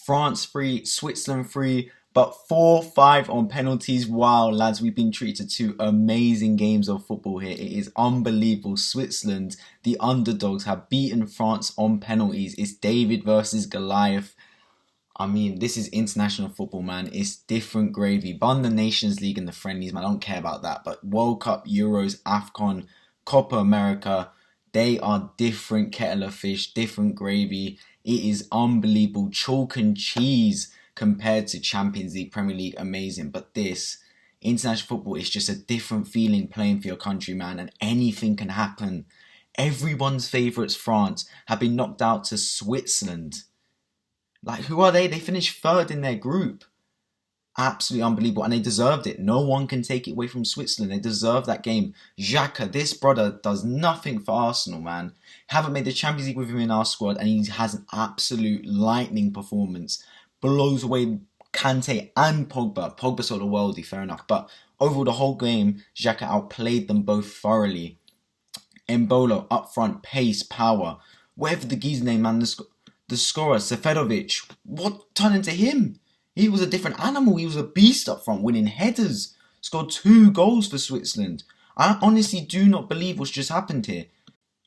France 3, Switzerland 3, but 4-5 on penalties. Wow, lads, we've been treated to amazing games of football here. It is unbelievable. Switzerland, the underdogs, have beaten France on penalties. It's David versus Goliath. I mean, this is international football, man. It's different gravy. Bun the Nations League and the friendlies, man. I don't care about that. But World Cup, Euros, AFCON, Copa America, they are different kettle of fish, different gravy. It is unbelievable. Chalk and cheese compared to Champions League, Premier League, amazing. But this, international football, is just a different feeling playing for your country, man. And anything can happen. Everyone's favourites, France, have been knocked out to Switzerland. Like, who are they? They finished third in their group. Absolutely unbelievable. And they deserved it. No one can take it away from Switzerland. They deserve that game. Xhaka, this brother does nothing for Arsenal, man. Haven't made the Champions League with him in our squad. And he has an absolute lightning performance. Blows away Kante and Pogba. Pogba sort of worldly, fair enough. But overall, the whole game, Xhaka outplayed them both thoroughly. Embolo, up front, pace, power. Whatever the geezer's name, man, the scorer, Seferovic, what turned into him? He was a different animal. He was a beast up front, winning headers. Scored 2 goals for Switzerland. I honestly do not believe what's just happened here.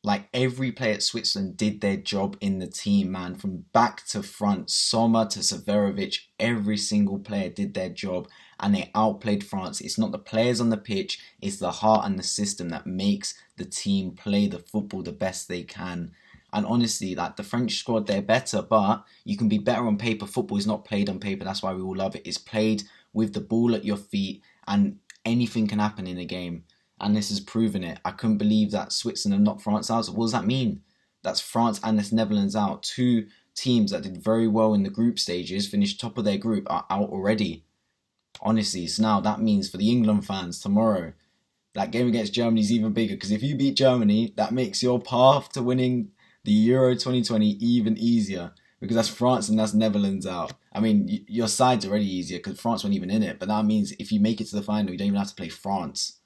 Like, every player at Switzerland did their job in the team, man. From back to front, Sommer to Seferovic, every single player did their job. And they outplayed France. It's not the players on the pitch. It's the heart and the system that makes the team play the football the best they can. And honestly, like, the French squad, they're better, but you can be better on paper. Football is not played on paper. That's why we all love it. It's played with the ball at your feet, and anything can happen in a game. And this has proven it. I couldn't believe that Switzerland knocked France out. So what does that mean? That's France and the Netherlands out. 2 teams that did very well in the group stages, finished top of their group, are out already. Honestly, so now that means for the England fans tomorrow, that game against Germany is even bigger. Because if you beat Germany, that makes your path to winning the Euro 2020 even easier, because that's France and that's Netherlands out. I mean, your side's already easier because France weren't even in it, but that means if you make it to the final, you don't even have to play France.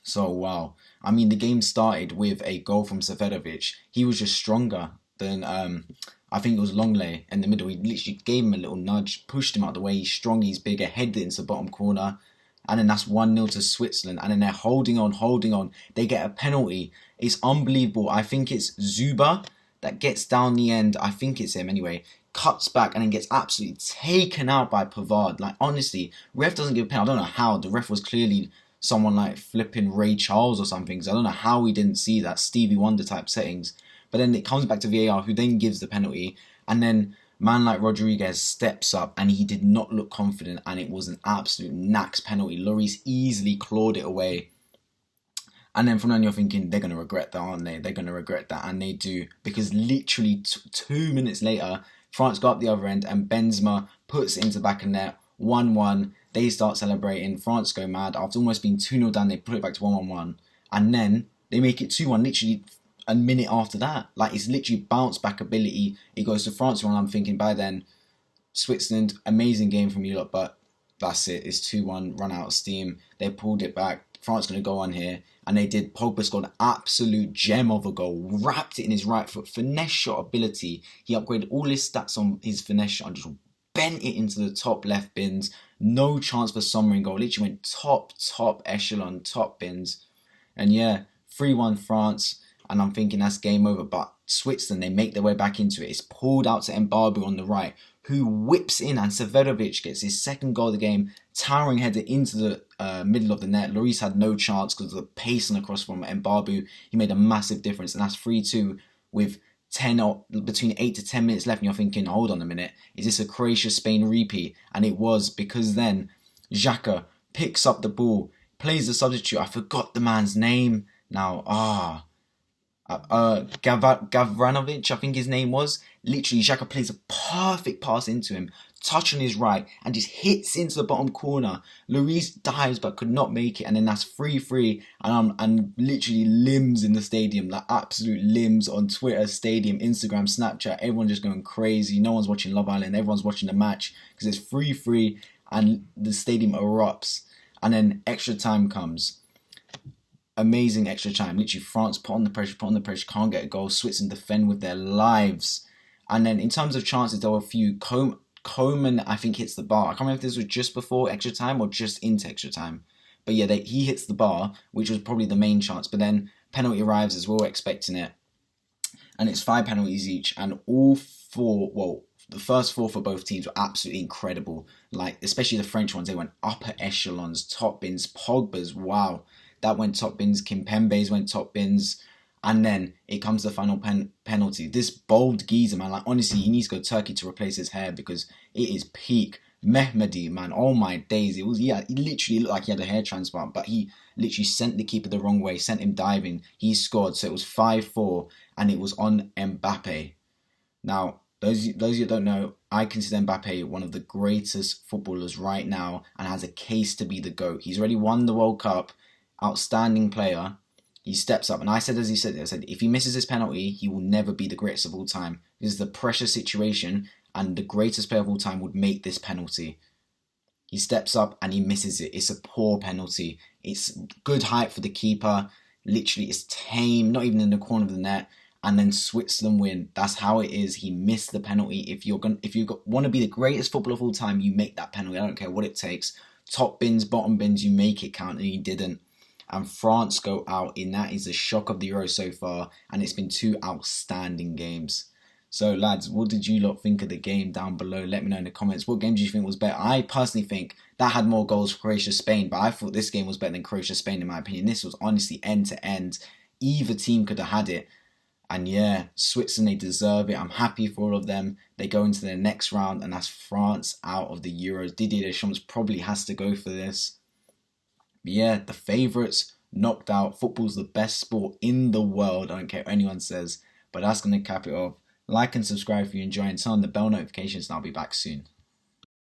So, wow. I mean, the game started with a goal from Seferovic. He was just stronger than, I think it was Longley in the middle. He literally gave him a little nudge, pushed him out of the way. He's strong, he's bigger, headed it into the bottom corner. And then that's 1-0 to Switzerland. And then they're holding on. They get a penalty. It's unbelievable. I think it's Zuba that gets down the end. I think it's him anyway. Cuts back and then gets absolutely taken out by Pavard. Like, honestly, ref doesn't give a penalty. I don't know how. The ref was clearly someone like flipping Ray Charles or something. So I don't know how he didn't see that Stevie Wonder type settings. But then it comes back to VAR, who then gives the penalty. And then man like Rodriguez steps up and he did not look confident, and it was an absolute nax penalty. Lloris easily clawed it away. And then from then you're thinking, they're going to regret that, aren't they? They're going to regret that, and they do. Because literally 2 minutes later, France got up the other end and Benzema puts it into the back of net, 1-1. They start celebrating. France go mad. After almost being 2-0 down, they put it back to 1-1. And then they make it 2-1 literally a minute after that. Like, it's literally bounce back ability. It goes to France 1. I'm thinking by then, Switzerland, amazing game from you lot, but that's it. It's 2-1, run out of steam. They pulled it back. France going to go on here. And they did. Pogba scored an absolute gem of a goal. Wrapped it in his right foot. Finesse shot ability. He upgraded all his stats on his finesse shot and just bent it into the top left bins. No chance for Sommer in goal. Literally went top echelon, top bins. And yeah, 3-1 France. And I'm thinking that's game over. But Switzerland, they make their way back into it. It's pulled out to Mbabu on the right, who whips in, and Seferovic gets his second goal of the game, towering header into the middle of the net. Lloris had no chance because of the pace on the cross from Mbabu. He made a massive difference, and that's 3-2 with 10 or between 8 to 10 minutes left. And you're thinking, hold on a minute, is this a Croatia-Spain repeat? And it was, because then Xhaka picks up the ball, plays the substitute. I forgot the man's name now. Gavranovic, I think his name was. Literally, Xhaka plays a perfect pass into him, touch on his right, and just hits into the bottom corner. Lloris dives but could not make it, and then that's 3-3, and literally limbs in the stadium, like absolute limbs on Twitter, Stadium, Instagram, Snapchat. Everyone just going crazy. No one's watching Love Island. Everyone's watching the match because it's 3-3, and the stadium erupts. And then extra time comes. Amazing extra time. Literally, France put on the pressure, can't get a goal. Switzerland defend with their lives. And then in terms of chances, there were a few. Coman, I think, hits the bar. I can't remember if this was just before extra time or just into extra time. But yeah, he hits the bar, which was probably the main chance. But then penalty arrives as we were expecting it. And it's 5 penalties each. And all 4, well, the first 4 for both teams were absolutely incredible. Like, especially the French ones, they went upper echelons, top bins. Pogba's, wow. That went top bins. Kimpembe's went top bins. And then it comes the final penalty. This bold geezer, man, like, honestly, he needs to go to Turkey to replace his hair because it is peak. Mehmedi, man, oh my days. It was, yeah, he literally looked like he had a hair transplant, but he literally sent the keeper the wrong way, sent him diving. He scored, so it was 5-4, and it was on Mbappe. Now, those of you that don't know, I consider Mbappe one of the greatest footballers right now and has a case to be the GOAT. He's already won the World Cup, outstanding player. He steps up, and I said, as he said, I said, if he misses this penalty, he will never be the greatest of all time. This is the pressure situation, and the greatest player of all time would make this penalty. He steps up and he misses it. It's a poor penalty. It's good height for the keeper. Literally, it's tame, not even in the corner of the net. And then Switzerland win. That's how it is. He missed the penalty. If you want to be the greatest footballer of all time, you make that penalty. I don't care what it takes. Top bins, bottom bins, you make it count, and he didn't. And France go out in that is the shock of the Euro so far, and it's been 2 outstanding games. So lads, what did you lot think of the game down below? Let me know in the comments. What game do you think was better? I personally think that had more goals for Croatia-Spain, but I thought this game was better than Croatia-Spain in my opinion. This was honestly end to end. Either team could have had it. And yeah, Switzerland, they deserve it. I'm happy for all of them. They go into their next round, and that's France out of the Euros. Didier Deschamps probably has to go for this. But yeah, the favourites knocked out. Football's the best sport in the world. I don't care what anyone says. But that's going to cap it off. Like and subscribe if you're enjoying. Turn on the bell notifications, and I'll be back soon.